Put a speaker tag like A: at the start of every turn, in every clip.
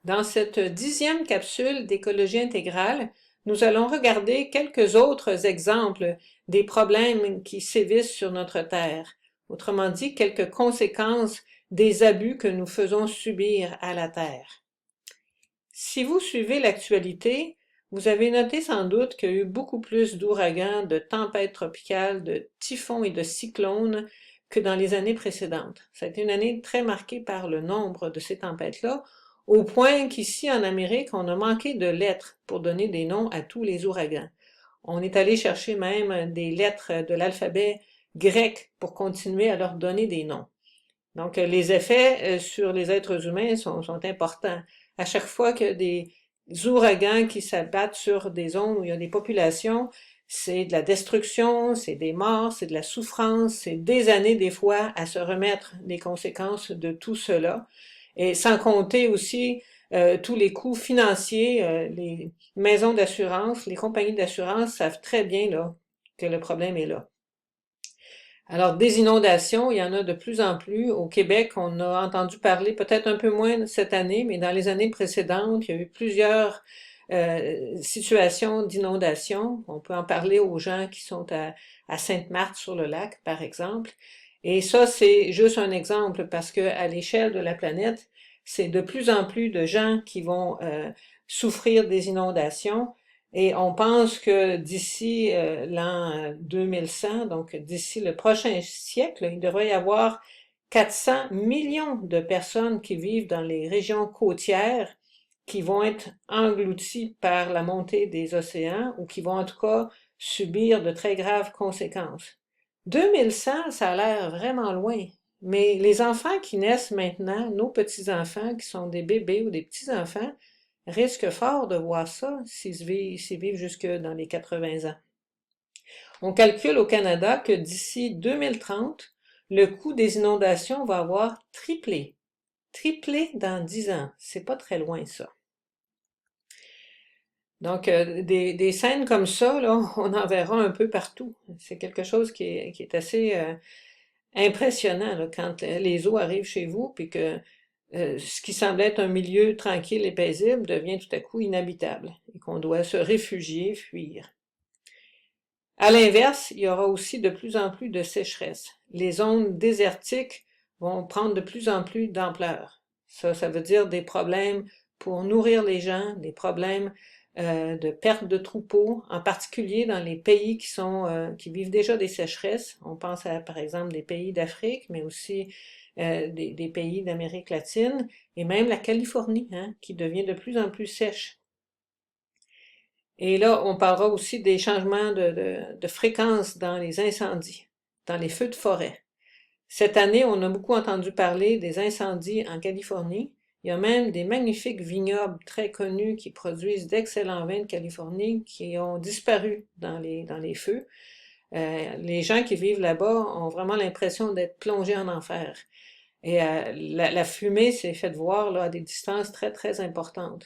A: Dans cette 10e capsule d'écologie intégrale, nous allons regarder quelques autres exemples des problèmes qui sévissent sur notre Terre. Autrement dit, quelques conséquences des abus que nous faisons subir à la Terre. Si vous suivez l'actualité, vous avez noté sans doute qu'il y a eu beaucoup plus d'ouragans, de tempêtes tropicales, de typhons et de cyclones que dans les années précédentes. Ça a été une année très marquée par le nombre de ces tempêtes-là, au point qu'ici en Amérique, on a manqué de lettres pour donner des noms à tous les ouragans. On est allé chercher même des lettres de l'alphabet grec pour continuer à leur donner des noms. Donc, les effets sur les êtres humains sont importants. À chaque fois qu'il y a des ouragans qui s'abattent sur des zones où il y a des populations, c'est de la destruction, c'est des morts, c'est de la souffrance, c'est des années des fois à se remettre des conséquences de tout cela. Et sans compter aussi tous les coûts financiers, les maisons d'assurance, les compagnies d'assurance savent très bien là, que le problème est là. Alors, des inondations, il y en a de plus en plus. Au Québec, on a entendu parler peut-être un peu moins cette année, mais dans les années précédentes, il y a eu plusieurs situations d'inondation. On peut en parler aux gens qui sont à Sainte-Marthe-sur-le-Lac, par exemple. Et ça, c'est juste un exemple parce que à l'échelle de la planète, c'est de plus en plus de gens qui vont souffrir des inondations. Et on pense que d'ici l'an 2100, donc d'ici le prochain siècle, il devrait y avoir 400 millions de personnes qui vivent dans les régions côtières qui vont être englouties par la montée des océans ou qui vont en tout cas subir de très graves conséquences. 2100, ça a l'air vraiment loin. Mais les enfants qui naissent maintenant, nos petits-enfants qui sont des bébés ou des petits-enfants, risquent fort de voir ça s'ils vivent jusque dans les 80 ans. On calcule au Canada que d'ici 2030, le coût des inondations va avoir triplé. Triplé dans 10 ans. C'est pas très loin, ça. Donc, des scènes comme ça, là, on en verra un peu partout. C'est quelque chose qui est assez impressionnant là, quand les eaux arrivent chez vous, puis que ce qui semble être un milieu tranquille et paisible devient tout à coup inhabitable et qu'on doit se réfugier, fuir. À l'inverse, il y aura aussi de plus en plus de sécheresse. Les zones désertiques vont prendre de plus en plus d'ampleur. Ça veut dire des problèmes pour nourrir les gens, des problèmes de perte de troupeaux, en particulier dans les pays qui vivent déjà des sécheresses. On pense à, par exemple, des pays d'Afrique, mais aussi des pays d'Amérique latine, et même la Californie, hein, qui devient de plus en plus sèche. Et là, on parlera aussi des changements de fréquence dans les incendies, dans les feux de forêt. Cette année, on a beaucoup entendu parler des incendies en Californie. Il y a même des magnifiques vignobles très connus qui produisent d'excellents vins de Californie qui ont disparu dans les feux. Les gens qui vivent là-bas ont vraiment l'impression d'être plongés en enfer. Et la fumée s'est faite voir là, à des distances très, très importantes.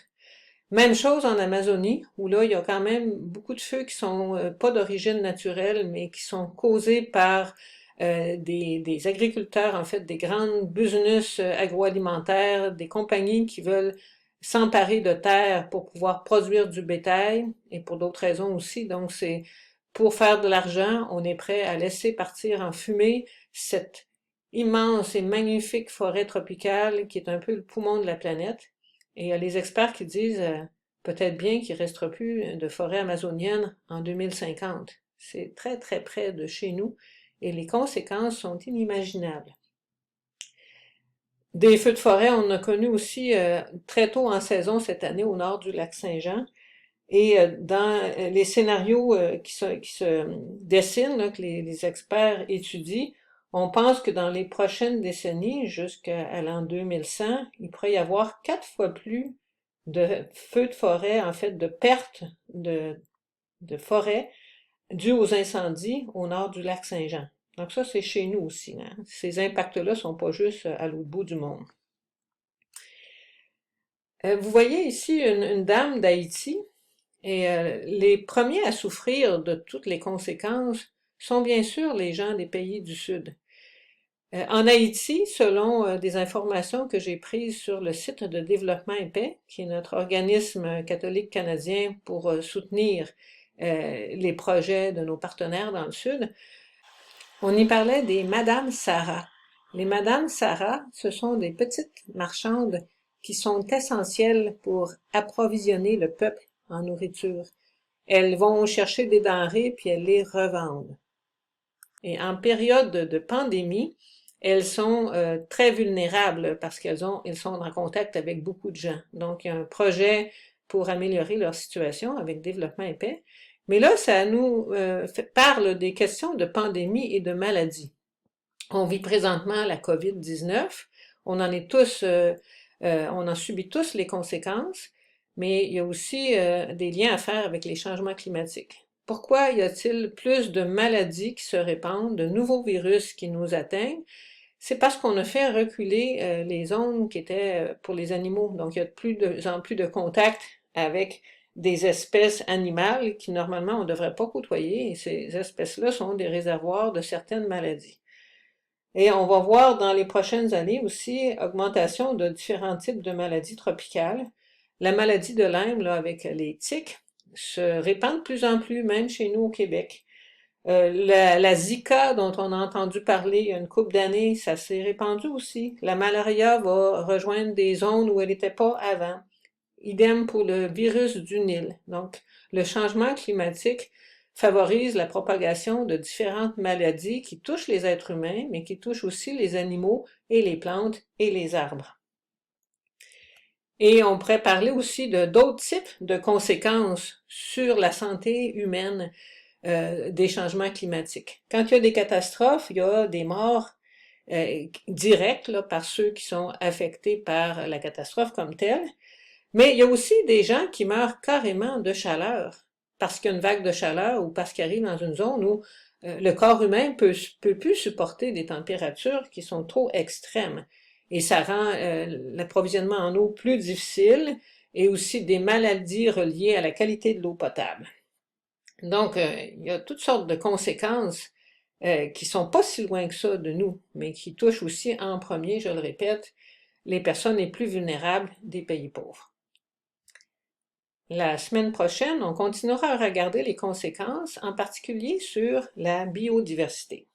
A: Même chose en Amazonie, où là, il y a quand même beaucoup de feux qui sont pas d'origine naturelle, mais qui sont causés par des agriculteurs, en fait, des grandes business agroalimentaires, des compagnies qui veulent s'emparer de terres pour pouvoir produire du bétail, et pour d'autres raisons aussi. Donc, c'est pour faire de l'argent, on est prêt à laisser partir en fumée cette immense et magnifique forêt tropicale qui est un peu le poumon de la planète. Et il y a les experts qui disent peut-être bien qu'il ne restera plus de forêt amazonienne en 2050. C'est très très près de chez nous et les conséquences sont inimaginables. Des feux de forêt, on a connu aussi très tôt en saison cette année au nord du lac Saint-Jean. Et dans les scénarios qui se dessinent, là, que les experts étudient, on pense que dans les prochaines décennies, jusqu'à l'an 2100, il pourrait y avoir 4 fois plus de feux de forêt, en fait, de pertes de forêt dues aux incendies au nord du lac Saint-Jean. Donc ça, c'est chez nous aussi, hein. Ces impacts-là sont pas juste à l'autre bout du monde. Vous voyez ici une dame d'Haïti. Et les premiers à souffrir de toutes les conséquences sont bien sûr les gens des pays du Sud. En Haïti, selon des informations que j'ai prises sur le site de Développement et Paix, qui est notre organisme catholique canadien pour soutenir les projets de nos partenaires dans le Sud, on y parlait des Madame Sarah. Les Madame Sarah, ce sont des petites marchandes qui sont essentielles pour approvisionner le peuple en nourriture. Elles vont chercher des denrées puis elles les revendent. Et en période de pandémie, elles sont très vulnérables parce elles sont en contact avec beaucoup de gens. Donc, il y a un projet pour améliorer leur situation avec Développement et Paix. Mais là, ça nous parle des questions de pandémie et de maladie. On vit présentement la COVID-19. On en est tous, on en subit tous les conséquences, mais il y a aussi des liens à faire avec les changements climatiques. Pourquoi y a-t-il plus de maladies qui se répandent, de nouveaux virus qui nous atteignent? C'est parce qu'on a fait reculer les zones qui étaient pour les animaux. Donc, il y a de plus en plus de contacts avec des espèces animales qui, normalement, on ne devrait pas côtoyer. Et ces espèces-là sont des réservoirs de certaines maladies. Et on va voir dans les prochaines années aussi augmentation de différents types de maladies tropicales. La maladie de Lyme, là, avec les tiques, se répand de plus en plus, même chez nous au Québec. La Zika, dont on a entendu parler il y a une couple d'années, ça s'est répandu aussi. La malaria va rejoindre des zones où elle n'était pas avant. Idem pour le virus du Nil. Donc, le changement climatique favorise la propagation de différentes maladies qui touchent les êtres humains, mais qui touchent aussi les animaux et les plantes et les arbres. Et on pourrait parler aussi de d'autres types de conséquences sur la santé humaine des changements climatiques. Quand il y a des catastrophes, il y a des morts directes là, par ceux qui sont affectés par la catastrophe comme telle, mais il y a aussi des gens qui meurent carrément de chaleur, parce qu'il y a une vague de chaleur ou parce qu'ils arrivent dans une zone où le corps humain peut plus supporter des températures qui sont trop extrêmes. Et ça rend l'approvisionnement en eau plus difficile et aussi des maladies reliées à la qualité de l'eau potable. Donc, il y a toutes sortes de conséquences qui sont pas si loin que ça de nous, mais qui touchent aussi en premier, je le répète, les personnes les plus vulnérables des pays pauvres. La semaine prochaine, on continuera à regarder les conséquences, en particulier sur la biodiversité.